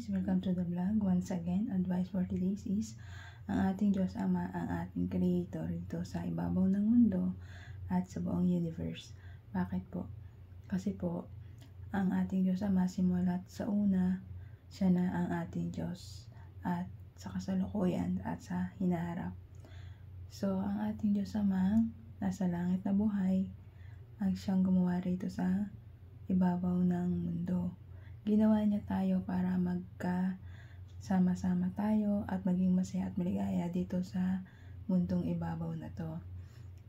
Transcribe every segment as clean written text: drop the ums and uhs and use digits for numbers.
guys, welcome to the vlog. Once again, advice for today's is ang ating Diyos Ama, ang ating Creator dito sa ibabaw ng mundo at sa buong universe. Bakit po? Kasi po, ang ating Diyos Ama simula't sa una, siya na ang ating Diyos at sa kasalukuyan at sa hinaharap. So, ang ating Diyos Ama nasa langit na buhay ang siyang gumawa rito sa ibabaw ng mundo. Ginawa niya tayo para magkasama-sama tayo at maging masaya at maligaya dito sa mundong ibabaw na to.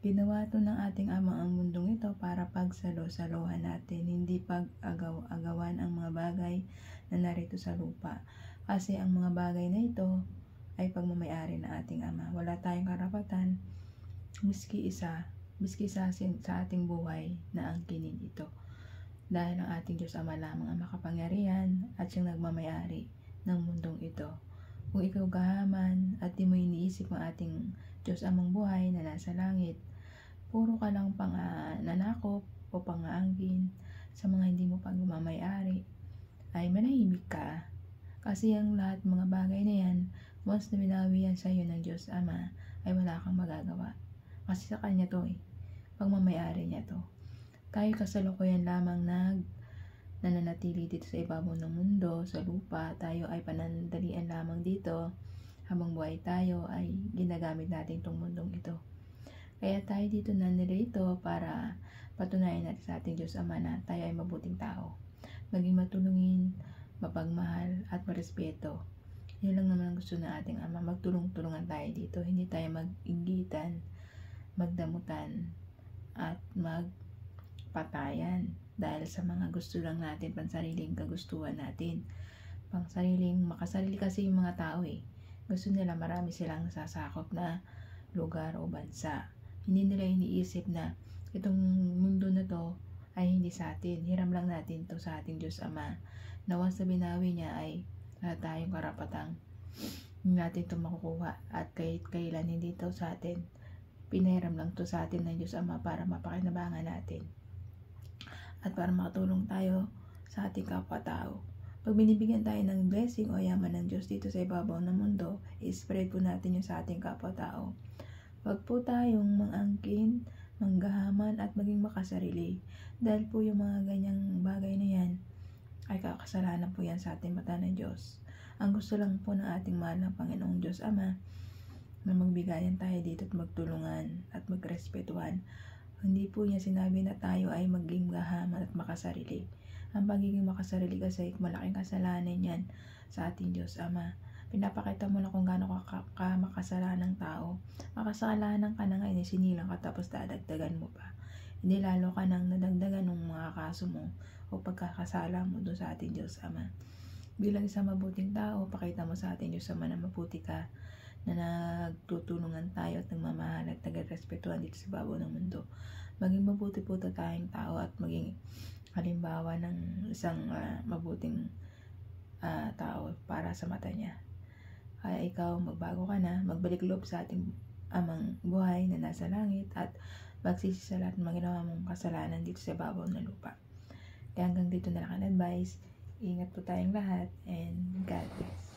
Ginawa to ng ating Ama ang mundong ito para pagsalo-saluhan natin, hindi pag-agaw-agawan ang mga bagay na narito sa lupa. Kasi ang mga bagay na ito ay pagmamayari ng ating Ama. Wala tayong karapatan, miski isa sa ating buhay na angkinin ito. Dahil ang ating Diyos Ama lamang ang makapangyarihan at siyang nagmamayari ng mundong ito. Kung ikaw gahaman at di mo iniisip ang ating Diyos Amang buhay na nasa langit, puro ka lang nanakop o pangaangkin sa mga hindi mo pagmamayari, ay manahimik ka. Kasi ang lahat mga bagay na yan, once na binawi yan sa iyo ng Diyos Ama, ay wala kang magagawa. Kasi sa Kanya to pagmamayari niya to. Tayo kasalukuyan lamang nananatili dito sa ibabaw ng mundo, sa lupa. Tayo ay panandalian lamang dito. Habang buhay tayo ay ginagamit natin itong mundong ito. Kaya tayo dito nandirito para patunayan natin sa ating Diyos Ama na tayo ay mabuting tao. Maging matulungin, mapagmahal at marespeto. Yun lang naman ang gusto ng ating Ama. Magtulong-tulungan tayo dito. Hindi tayo mag-inggitan, magdamutan, at patayan dahil sa mga gusto lang natin, pansariling kagustuhan natin, makasarili kasi yung mga tao gusto nila marami silang sasakop na lugar o bansa. Hindi nila iniisip na itong mundo na to ay hindi sa atin, hiram lang natin to sa ating Diyos Ama na once na binawi niya ay wala tayong karapatang natin to makukuha at kahit kailan hindi to sa atin, pinahiram lang to sa atin ng Diyos Ama para mapakinabangan natin at para makatulong tayo sa ating kapwa-tao. Pag binibigyan tayo ng blessing o yaman ng Diyos dito sa ibabaw ng mundo, i-spread po natin yung sa ating kapwa-tao. Huwag po tayong mangangkin, manggahaman at maging makasarili. Dahil po yung mga ganyang bagay na yan ay kakasalanan po yan sa ating mata ng Diyos. Ang gusto lang po ng ating mahal na Panginoong Diyos Ama na magbigayan tayo dito at magtulungan at magrespetuhan. Hindi po niya sinabi na tayo ay maging gahaman at makasarili. Ang pagiging makasarili kasi malaking kasalanan yan sa ating Diyos Ama. Pinapakita mo na kung gaano ka makasalanang tao. Makasalanan ka na ngayon, sinilang ka tapos dadagdagan mo pa. Hindi lalo ka nang nadagdagan ng mga kaso mo o pagkakasala mo doon sa ating Diyos Ama. Bilang isang mabuting tao, pakita mo sa ating Diyos Ama na mabuti ka, na nagtutulungan tayo at nagmamahal at nagrespetuhan dito sa ibabaw ng mundo. Maging mabuti po tayong tao at maging halimbawa ng isang mabuting tao para sa mata niya. Kaya ikaw, magbago ka na, magbalik loob sa ating Amang buhay na nasa langit at magsisi sa lahat ng mga ginawa mong kasalanan dito sa ibabaw ng lupa. Kaya hanggang dito na lang ang advice. Ingat po tayong lahat and God bless.